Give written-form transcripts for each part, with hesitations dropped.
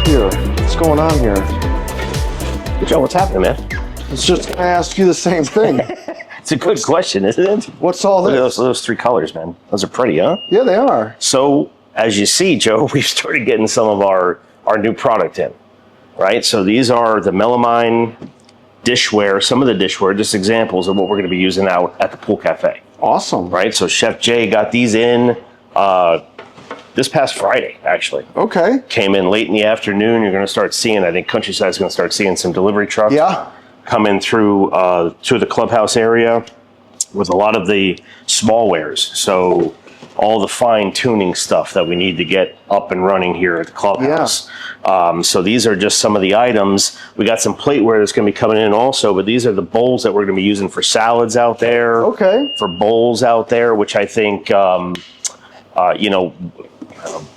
here? What's going on here? Joe, what's happening, man? It's just going to ask you the same thing. It's a good question, isn't it? What's all Look at this? those three colors, man. Those are pretty, huh? Yeah, they are. So, as you see, Joe, we've started getting some of our new product in, right? So these are the melamine dishware, some of the dishware, just examples of what we're going to be using out at the pool cafe. Awesome. Right? So Chef Jay got these in this past Friday, actually. Okay. Came in late in the afternoon. You're going to start seeing, I think Countryside's going to start seeing some delivery trucks. Yeah. Coming through to the clubhouse area with a lot of the small wares. So all the fine tuning stuff that we need to get up and running here at the clubhouse. Yeah. So these are just some of the items. We got some plateware that's going to be coming in also, but these are the bowls that we're going to be using for salads out there. Okay. For bowls out there, which I think, a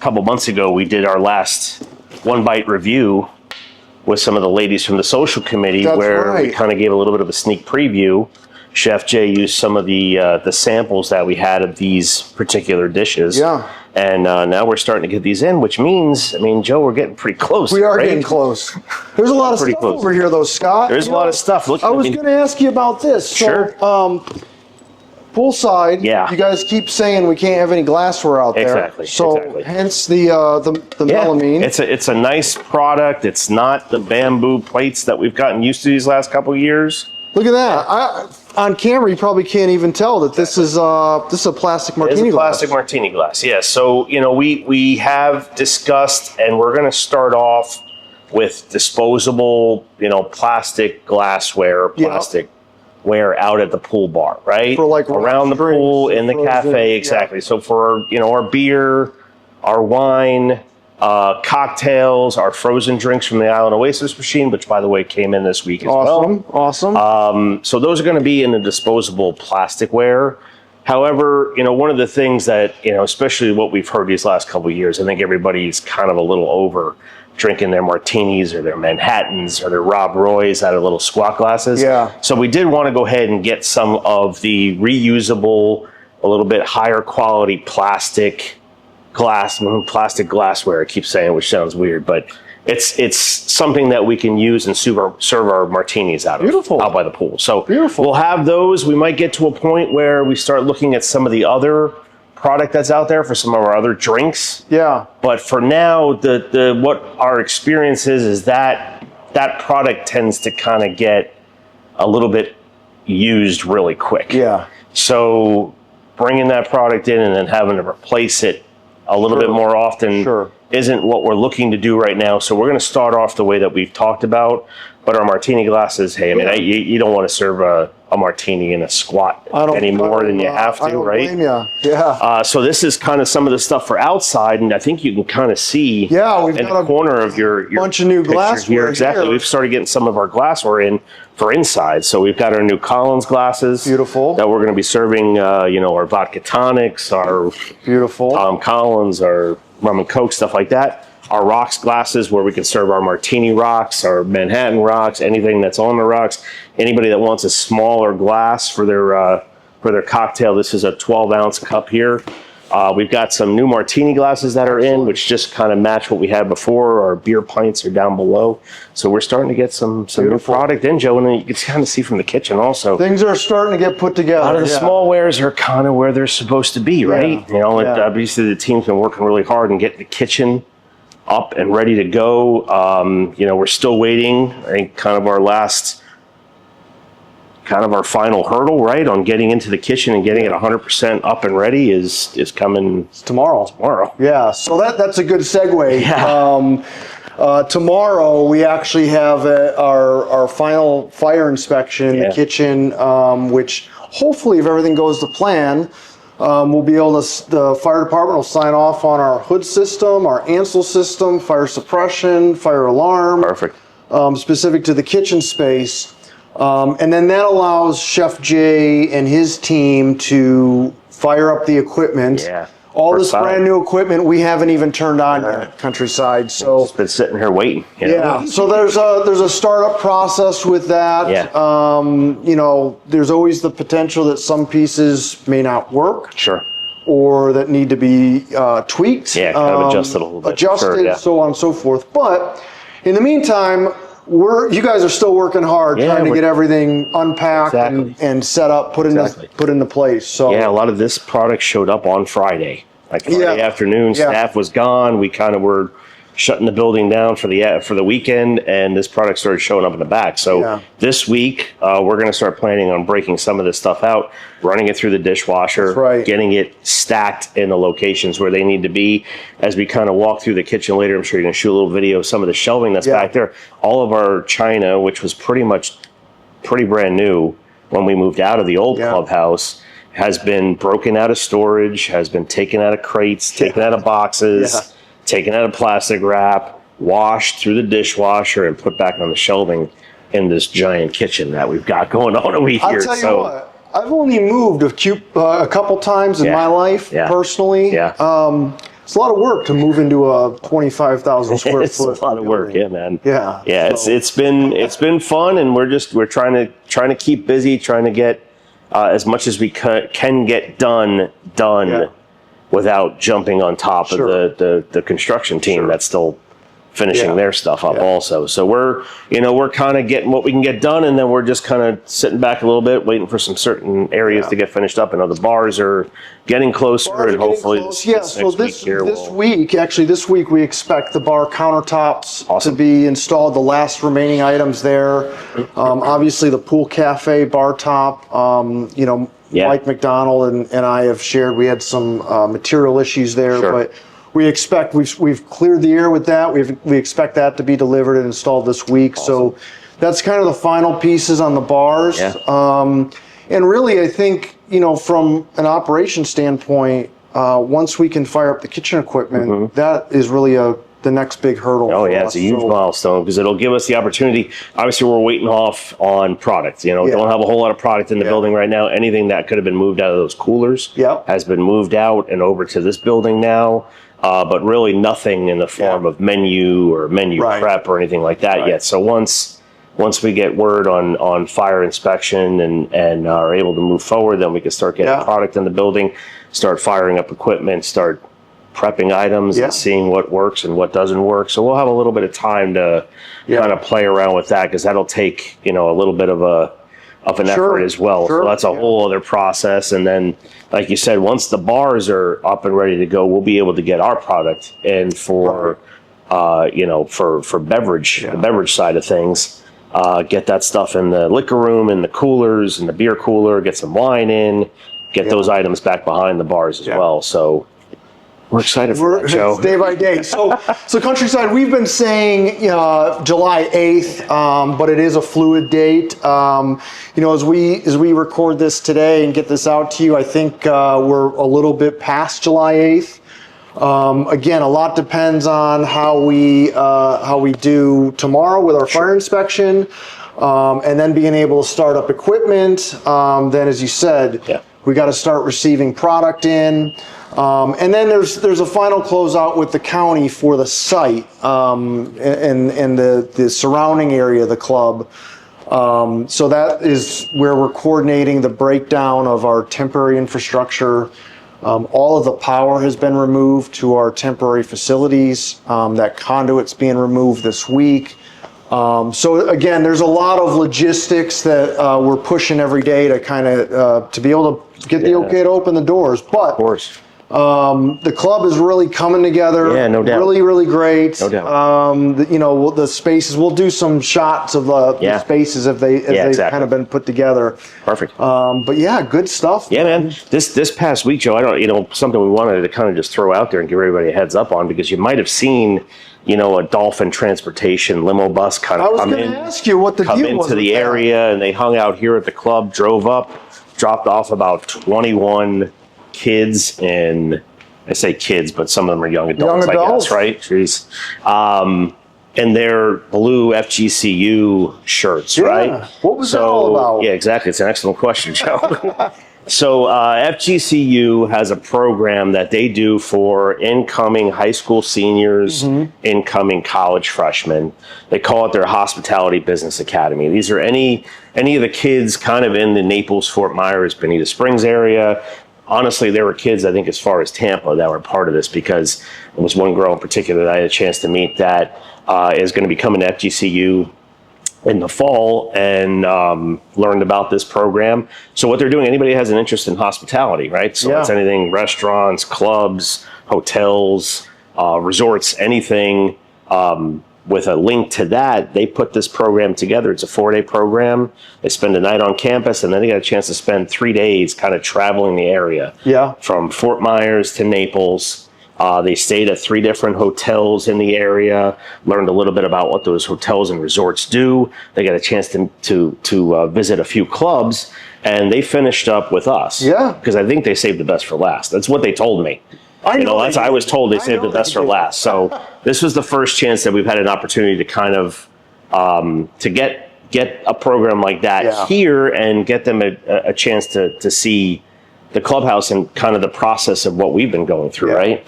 couple months ago, we did our last One Bite review with some of the ladies from the social committee. That's where right. We kind of gave a little bit of a sneak preview. Chef Jay used some of the samples that we had of these particular dishes. Yeah. And now we're starting to get these in, which means, I mean, Joe, we're getting pretty close. We are right? getting close. There's a lot of stuff over here, though, Scott. There's a lot of stuff. Look, I was going to ask you about this. Sure. So, Poolside, yeah. You guys keep saying we can't have any glassware out there. Exactly. So hence the melamine. It's a nice product. It's not the bamboo plates that we've gotten used to these last couple of years. Look at that. On camera, you probably can't even tell that this is a plastic martini glass. Plastic martini glass, yes. So, we have discussed, and we're going to start off with disposable, plastic glassware, plastic ware out at the pool bar, right? For like around the pool, in the cafe, exactly. Yeah. So for, our beer, our wine, cocktails, our frozen drinks from the Island Oasis machine, which by the way came in this week as well. Awesome. So those are going to be in the disposable plasticware. However, one of the things that, especially what we've heard these last couple of years, I think everybody's kind of a little over drinking their martinis or their Manhattans or their Rob Roys out of little squat glasses. Yeah. So we did want to go ahead and get some of the reusable, a little bit higher quality plastic glassware. I keep saying, which sounds weird, but it's something that we can use and serve our martinis out of, out by the pool. So we'll have those. We might get to a point where we start looking at some of the other product that's out there for some of our other drinks. Yeah. But for now, the what our experience is that product tends to kind of get a little bit used really quick. Yeah. So bringing that product in and then having to replace it a little bit more often isn't what we're looking to do right now. So we're going to start off the way that we've talked about. But our martini glasses, hey, I mean, you don't want to serve a martini in a squat any more than you have to, right? Blame you. Yeah. So this is kind of some of the stuff for outside, and I think you can kind of see we've in got the corner of your bunch of new glassware here. Exactly. We've started getting some of our glassware in for inside. So we've got our new Collins glasses. Beautiful. That we're going to be serving, our vodka tonics, our Tom Collins, our rum and coke, stuff like that. Our rocks glasses where we can serve our martini rocks, our Manhattan rocks, anything that's on the rocks. Anybody that wants a smaller glass for their cocktail, this is a 12-ounce cup here. We've got some new martini glasses that are in, which just kind of match what we had before. Our beer pints are down below. So we're starting to get some new product in, Joe, and then you can kind of see from the kitchen also. Things are starting to get put together. A lot of the small wares are kind of where they're supposed to be, right? Obviously the team's been working really hard and getting the kitchen up and ready to go. We're still waiting. I think kind of our final hurdle, right, on getting into the kitchen and getting it 100% up and ready is coming tomorrow. Yeah, so that's a good segue. Yeah. Tomorrow we actually have our final fire inspection in the kitchen, which hopefully, if everything goes to plan, we'll be able to, the fire department will sign off on our hood system, our Ansel system, fire suppression, fire alarm. Perfect. Specific to the kitchen space. And then that allows Chef Jay and his team to fire up the equipment. Yeah. All this brand new equipment we haven't even turned on yet, Countryside. So it's been sitting here waiting. Yeah. So there's a startup process with that. Yeah. There's always the potential that some pieces may not work. Sure. or that need to be tweaked. Yeah, kind of adjusted a little bit. Adjusted, Sure, yeah. so on and so forth. But in the meantime, you guys are still working hard trying to get everything unpacked and set up, put into place. So yeah, a lot of this product showed up on Friday. Like Friday afternoon, staff was gone. We kind of were shutting the building down for the weekend, and this product started showing up in the back. So this week, we're going to start planning on breaking some of this stuff out, running it through the dishwasher, getting it stacked in the locations where they need to be. As we kind of walk through the kitchen later, I'm sure you're going to shoot a little video of some of the shelving that's back there. All of our china, which was pretty brand new when we moved out of the old clubhouse, has been broken out of storage, has been taken out of crates, taken out of boxes, taken out of plastic wrap, washed through the dishwasher, and put back on the shelving in this giant kitchen that we've got going on over here. I'll tell you what, I've only moved a couple times in my life, personally. It's a lot of work to move into a 25,000 square foot. It's a lot of work, man. Yeah. It's been fun, and we're trying to keep busy, trying to get as much as we can get done without jumping on top of the construction team that's still finishing their stuff up also. So we're kind of getting what we can get done, and then we're just kind of sitting back a little bit, waiting for some certain areas to get finished up. And the bars are getting closer, and hopefully this week we expect the bar countertops to be installed, the last remaining items there. Obviously the pool cafe bar top, Mike McDonald and I have shared, we had some material issues there, but we expect we've cleared the air with that. We expect that to be delivered and installed this week. So that's kind of the final pieces on the bars. And really, I think, from an operation standpoint, once we can fire up the kitchen equipment, that is really the next big hurdle. Oh yeah, it's a huge milestone because it'll give us the opportunity. Obviously, we're waiting off on product. Don't have a whole lot of product in the building right now. Anything that could have been moved out of those coolers has been moved out and over to this building now. But really nothing in the form of menu or menu prep or anything like that yet. So once we get word on fire inspection and are able to move forward, then we can start getting product in the building, start firing up equipment, start prepping items and seeing what works and what doesn't work. So we'll have a little bit of time to kind of play around with that, because that'll take a little bit of an effort as well. So that's a whole other process. And then, like you said, once the bars are up and ready to go, we'll be able to get our product in for beverage, the beverage side of things. Get that stuff in the liquor room and the coolers and the beer cooler, get some wine in, get those items back behind the bars as well. So we're excited for that, Joe. It's day by day. So Countryside, we've been saying July 8th, but it is a fluid date. As we record this today and get this out to you, I think we're a little bit past July 8th. Again, a lot depends on how we do tomorrow with our fire inspection, and then being able to start up equipment. Then, as you said, we got to start receiving product in. And then there's a final closeout with the county for the site and the surrounding area of the club. So that is where we're coordinating the breakdown of our temporary infrastructure. All of the power has been removed to our temporary facilities. That conduit's being removed this week. So again, there's a lot of logistics that we're pushing every day to kind of to be able to get the okay to open the doors. But of course. The club is really coming together. Yeah, no doubt. Really, really great. No doubt. The spaces. We'll do some shots of the spaces if they've kind of been put together. Perfect. But yeah, good stuff. Yeah, man. This past week, Joe, something we wanted to kind of just throw out there and give everybody a heads up on, because you might have seen, a Dolphin Transportation limo bus kind of come in. I was going to ask you what the deal was. Come into the area, and they hung out here at the club, drove up, dropped off about 21 kids, and I say kids, but some of them are young adults, I guess, right? Jeez. And their blue FGCU shirts, right? What was that all about? Yeah, exactly. It's an excellent question, Joe. So FGCU has a program that they do for incoming high school seniors, incoming college freshmen. They call it their Hospitality Business Academy. These are any of the kids kind of in the Naples, Fort Myers, Bonita Springs area, honestly, there were kids, I think, as far as Tampa that were part of this, because there was one girl in particular that I had a chance to meet that is going to be coming to FGCU in the fall, and learned about this program. So what they're doing, anybody has an interest in hospitality, right? So it's anything, restaurants, clubs, hotels, resorts, anything with a link to that, they put this program together. It's a 4-day program. They spend a night on campus, and then they got a chance to spend 3 days kind of traveling the area. Yeah. From Fort Myers to Naples. They stayed at 3 different hotels in the area, learned a little bit about what those hotels and resorts do. They got a chance to visit a few clubs, and they finished up with us. Yeah. Because I think they saved the best for last. That's what they told me. I was told they saved the best for last. So this was the first chance that we've had an opportunity to kind of to get a program like that here and get them a chance to see the clubhouse and kind of the process of what we've been going through, right?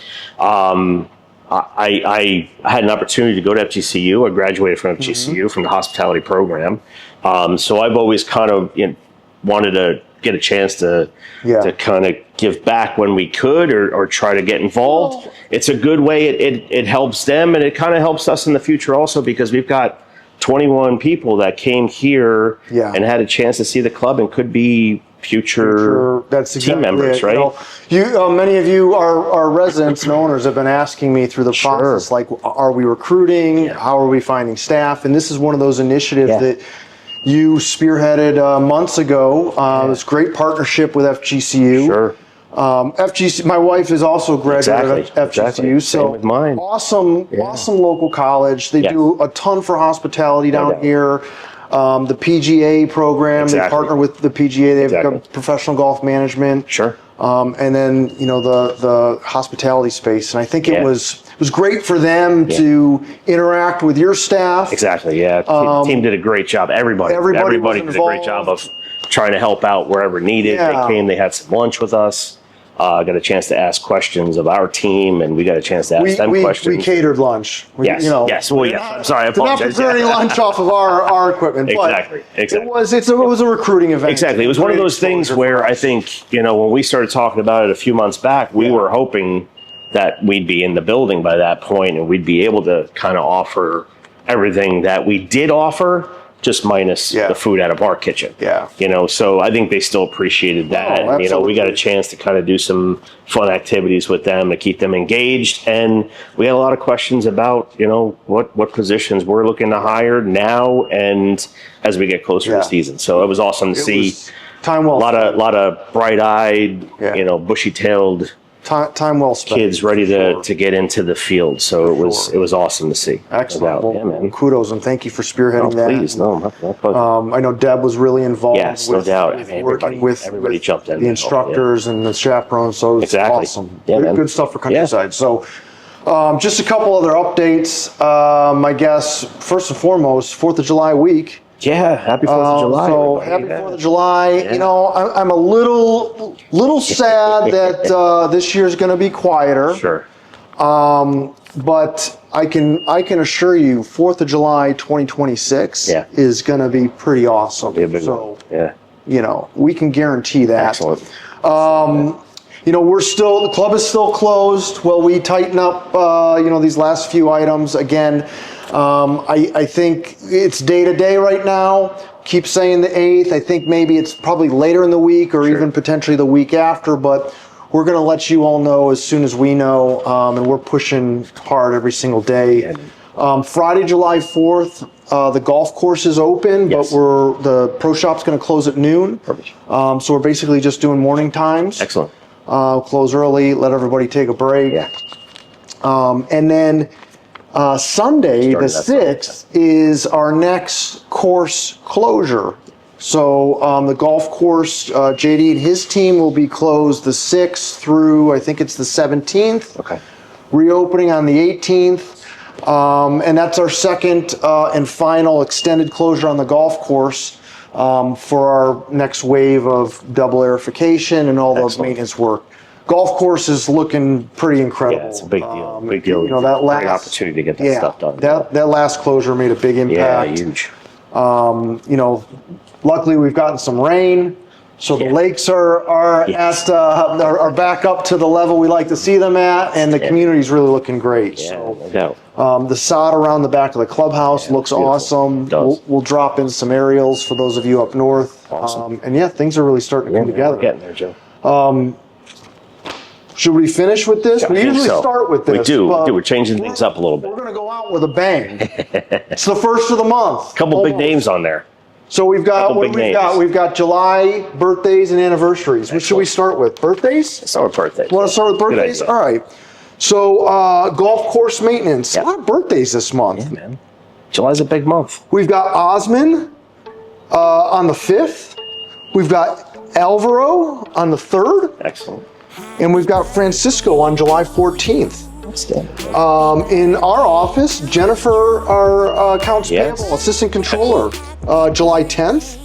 I had an opportunity to go to FGCU. I graduated from FGCU from the hospitality program. So I've always kind of wanted to get a chance to kind of give back when we could, or try to get involved. It's a good way. It helps them, and it kind of helps us in the future also, because we've got 21 people that came here and had a chance to see the club and could be future team members, right? Many of you are residents and owners have been asking me through the process, like, are we recruiting? How are we finding staff? And this is one of those initiatives that you spearheaded months ago. It's great partnership with FGCU. Sure. FGC. My wife is also a graduate of FGCU, so same with mine. Awesome local college. They do a ton for hospitality down here. The PGA program, they partner with the PGA. They've got professional golf management. Sure. And then the hospitality space, and I think it was great for them to interact with your staff. Exactly. Yeah. Team did a great job. Everybody did a great job of trying to help out wherever needed. They came. They had some lunch with us. Got a chance to ask questions of our team, and we got a chance to ask them questions. We catered lunch. Yes. Well, I'm sorry. I apologize. Did not prepare any lunch off of our equipment. Exactly. It was a recruiting event. Exactly. It was one of those things where I think, when we started talking about it a few months back, we were hoping that we'd be in the building by that point, and we'd be able to kind of offer everything that we did offer, just minus the food out of our kitchen. So I think they still appreciated that. And, we got a chance to kind of do some fun activities with them to keep them engaged. And we had a lot of questions about, what positions we're looking to hire now and as we get closer to the season. So it was awesome to see. Time well spent. A lot of bright-eyed, bushy-tailed time well spent. Kids ready to get into the field. So it was awesome to see. Excellent. Well, kudos, and thank you for spearheading that. Please, I know Deb was really involved. Yes, no doubt. Everybody jumped in. The instructors and the chaperones. So it's awesome. Good stuff for Countryside. So just a couple other updates. I guess first and foremost, 4th of July week. Yeah, happy 4th of July. So happy 4th of July. I'm a little sad that this year's going to be quieter. Sure. But I can assure you, 4th of July 2026 is going to be pretty awesome. We can guarantee that. Excellent. The club is still closed while we tighten up, these last few items. Again, I think it's day to day right now. Keep saying the 8th. I think maybe it's probably later in the week or even potentially the week after, but we're going to let you all know as soon as we know, and we're pushing hard every single day. Friday, July 4th, the golf course is open, but the pro shop's going to close at noon. Perfect. So we're basically just doing morning times. Excellent. Close early, let everybody take a break. And then Sunday, the 6th, is our next course closure. So the golf course, JD and his team will be closed the 6th through, I think it's the 17th. Okay. Reopening on the 18th. And that's our second and final extended closure on the golf course for our next wave of double aerification and all those maintenance work. Golf course is looking pretty incredible. Yeah, it's a big deal. Big deal. That last great opportunity to get that stuff done. That last closure made a big impact. Yeah, huge. Luckily we've gotten some rain, So the lakes are back up to the level we like to see them at, and the community's really looking great. Yeah, So no doubt. the sod around the back of the clubhouse looks beautiful. awesome. It does. We'll drop in some aerials for those of you up north. Awesome. And yeah, things are really starting to come together. We're getting there, Joe. Should we finish with this? We usually start with this. We do. We're changing things up a little bit. We're going to go out with a bang. It's the first of the month. Couple big names on there. So we've got Couple big names. We've got July birthdays and anniversaries. What should we start with? Birthdays? Let's start with birthdays. Want to start with birthdays? Good idea. All right. So golf course maintenance. Yeah. A lot of birthdays this month. Yeah, man. July's a big month. We've got Osman on the 5th. We've got Alvaro on the 3rd. Excellent. And we've got Francisco on July 14th. Outstanding. In our office, Jennifer, our accounts Yes. payable assistant controller, July 10th.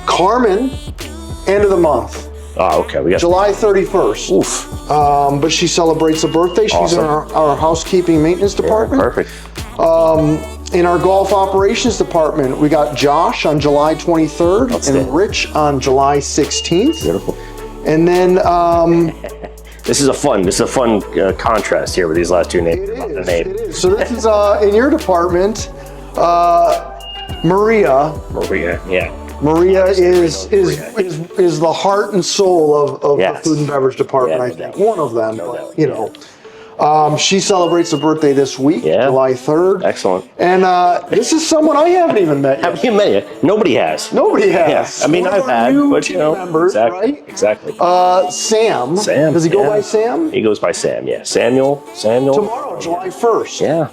Carmen, end of the month, Oh, okay. We got July 31st. Oof. But she celebrates a birthday. She's in Awesome. our housekeeping maintenance department. Perfect. In our golf operations department, we got Josh on July 23rd Outstanding. and Rich on July 16th. Beautiful. And then This is a fun contrast here with these last two names. it The is. name. So this is in your department, Maria. Maria. Yeah. Maria is Maria. the heart and soul of Yes. the food and beverage department. Yeah, I no think doubt. one of them. No but, doubt, you yeah. know, she celebrates a birthday this week, Yeah. July 3rd. Excellent. And this is someone I haven't even met yet. Haven't you met yet? Nobody has. Nobody has. Yeah. I mean, One of I've our had, new but team you know, members, exactly. right? Exactly. Sam. Sam. Does he go yeah. by Sam? He goes by Sam. Yeah. Samuel. Tomorrow, July 1st. Yeah.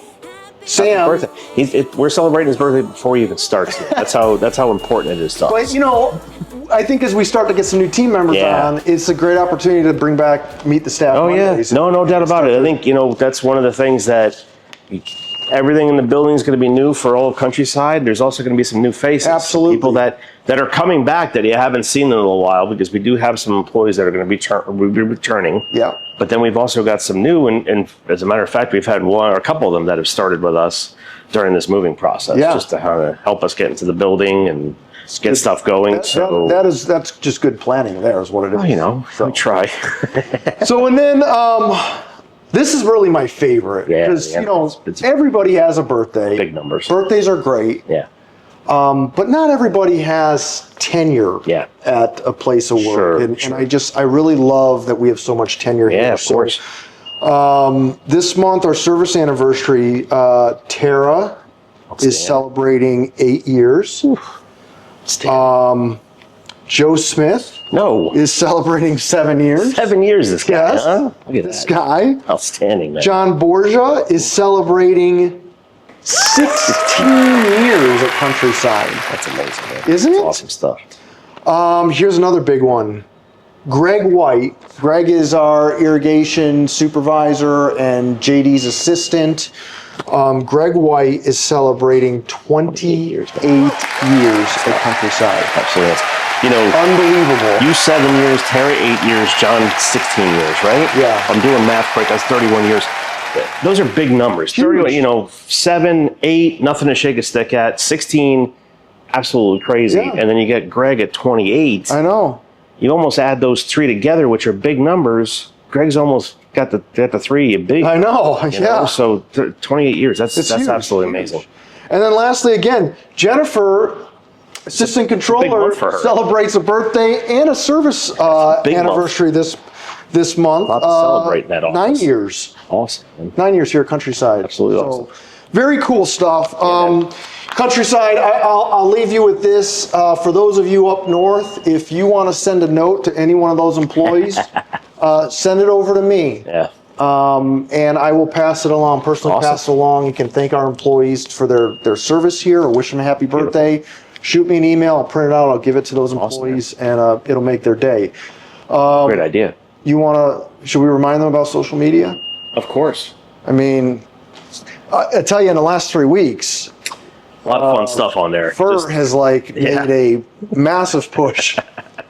Sam. Birthday. We're celebrating his birthday before he even starts. That's how important it is to us. But you know, I think as we start to get some new team members Yeah. on, it's a great opportunity to bring back Meet the Staff. Oh yeah, Mondays. no doubt about it. I think that's one of the things that everything in the building is going to be new for all of Countryside. There's also going to be some new faces, Absolutely. people that are coming back that you haven't seen in a little while, because we do have some employees that are going to be returning. Yeah. But then we've also got some new, and as a matter of fact, we've had one or a couple of them that have started with us during this moving process, Yeah. just to kind of help us get into the building and get stuff going. That's just good planning. There is what it is. Well, you know, we try. So and then this is really my favorite Yeah, because yeah, you know it's everybody has a birthday. Big numbers. Birthdays are great, Yeah. but not everybody has tenure Yeah. at a place of work. Sure, and sure. I really love that we have so much tenure here. Yeah, of So, course. this month, our service anniversary, Tara is celebrating 8 years. Joe Smith No. is celebrating 7 years. 7 years, this guy. Yes. Huh? Look at This that. guy. Outstanding, man. John Borgia is celebrating 16 years at Countryside. That's amazing, man. Isn't That's it? awesome stuff. Here's another big one. Greg White. Greg is our irrigation supervisor and JD's assistant. Greg White is celebrating 28 years at Countryside. Absolutely. You know, Unbelievable. you 7 years, Terry 8 years, John 16 years, right? Yeah. I'm doing math quick. That's 31 years. Those are big numbers. 31, you know, 7, 8, nothing to shake a stick at. 16, absolutely crazy. Yeah. And then you get Greg at 28. I know. You almost add those three together, which are big numbers. Greg's almost got the three big. I know. You know? Yeah. So 28 years. That's huge, absolutely huge. amazing. And then lastly, again, Jennifer, assistant controller, month for her. celebrates a birthday and a service big anniversary this month. Lot to celebrate in that 9 office. years. Awesome. man. 9 years here at Countryside. Absolutely So, awesome. very cool stuff. man. Countryside, I'll leave you with this. For those of you up north, if you want to send a note to any one of those employees, send it over to me. Yeah. And I will pass it along, personally Awesome. pass it along. You can thank our employees for their service here or wish them a happy birthday. Shoot me an email, I'll print it out, I'll give it to those employees, and it'll make their day. Great idea. Should we remind them about social media? Of course. I mean, I tell you, in the last 3 weeks, A lot of fun stuff on there. Fur Just- has made a massive push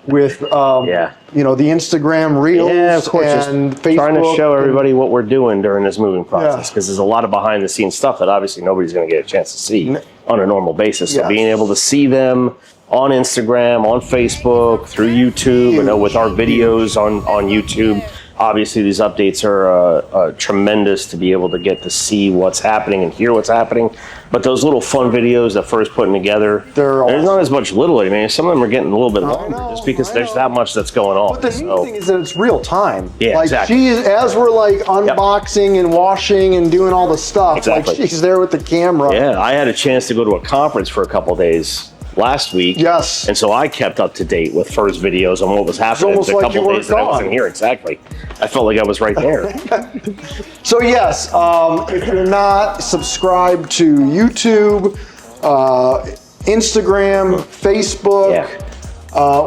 with Yeah. the Instagram reels Yeah, of course. Just and Facebook. trying to show everybody what we're doing during this moving process, Yeah. because there's a lot of behind the scenes stuff that obviously nobody's going to get a chance to see on a normal basis. So Yes. being able to see them on Instagram, on Facebook, through YouTube. I know with our videos on YouTube, obviously these updates are tremendous to be able to get to see what's happening and hear what's happening. But those little fun videos that Fur's putting together, there's not as much little. I mean, some of them are getting a little bit longer just because there's that much that's going on. But the neat thing is that it's real time. Yeah, like exactly. As we're like unboxing and washing and doing all the stuff, like she's there with the camera. Yeah, I had a chance to go to a conference for a couple days last week. Yes. And so I kept up to date with Fur's videos on what was happening the couple days that I wasn't here. Exactly. I felt like I was right there. So yes, if you're not subscribed to YouTube, Instagram, Facebook,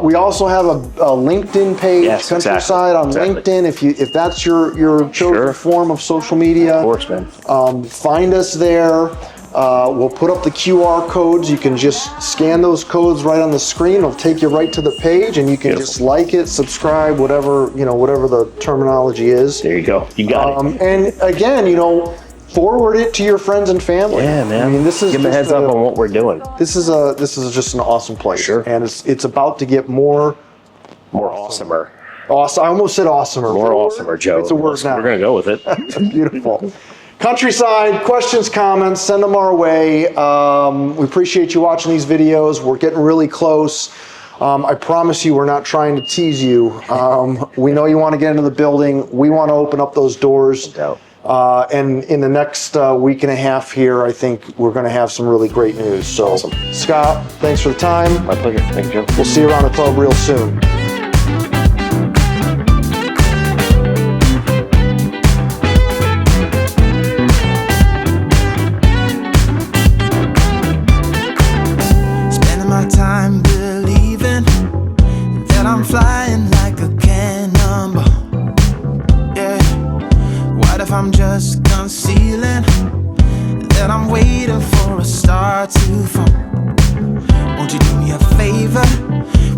we also have a LinkedIn page, Countryside on LinkedIn. If that's your chosen form of social media, of course, man. Find us there. We'll put up the QR codes. You can just scan those codes right on the screen. It'll take you right to the page, and you can just like it, subscribe, whatever the terminology is. There you go. You got it. And again, forward it to your friends and family. Yeah, man. I mean, this is give them a heads up on what we're doing. This is just an awesome place. Sure. And it's about to get more awesomer. Awesome. I almost said awesomer. More awesomer, Joe. It's a word now. We're gonna go with it. Beautiful. Countryside, questions, comments, send them our way. We appreciate you watching these videos. We're getting really close. I promise you we're not trying to tease you. We know you want to get into the building. We want to open up those doors. And in the next week and a half here, I think we're going to have some really great news. So, awesome. Scott, thanks for the time. My pleasure. Thank you, Joe. We'll see you around the club real soon. Time believing that I'm flying like a cannonball. Yeah. What if I'm just concealing that I'm waiting for a star to fall? Won't you do me a favor?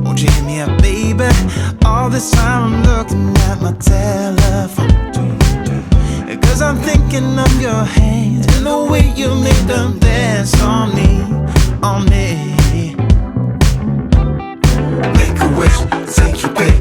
Won't you hit me up, baby? All this time I'm looking at my telephone, 'cause I'm thinking of your hands and the way you make them dance on me, on me. Make a wish, take your pick.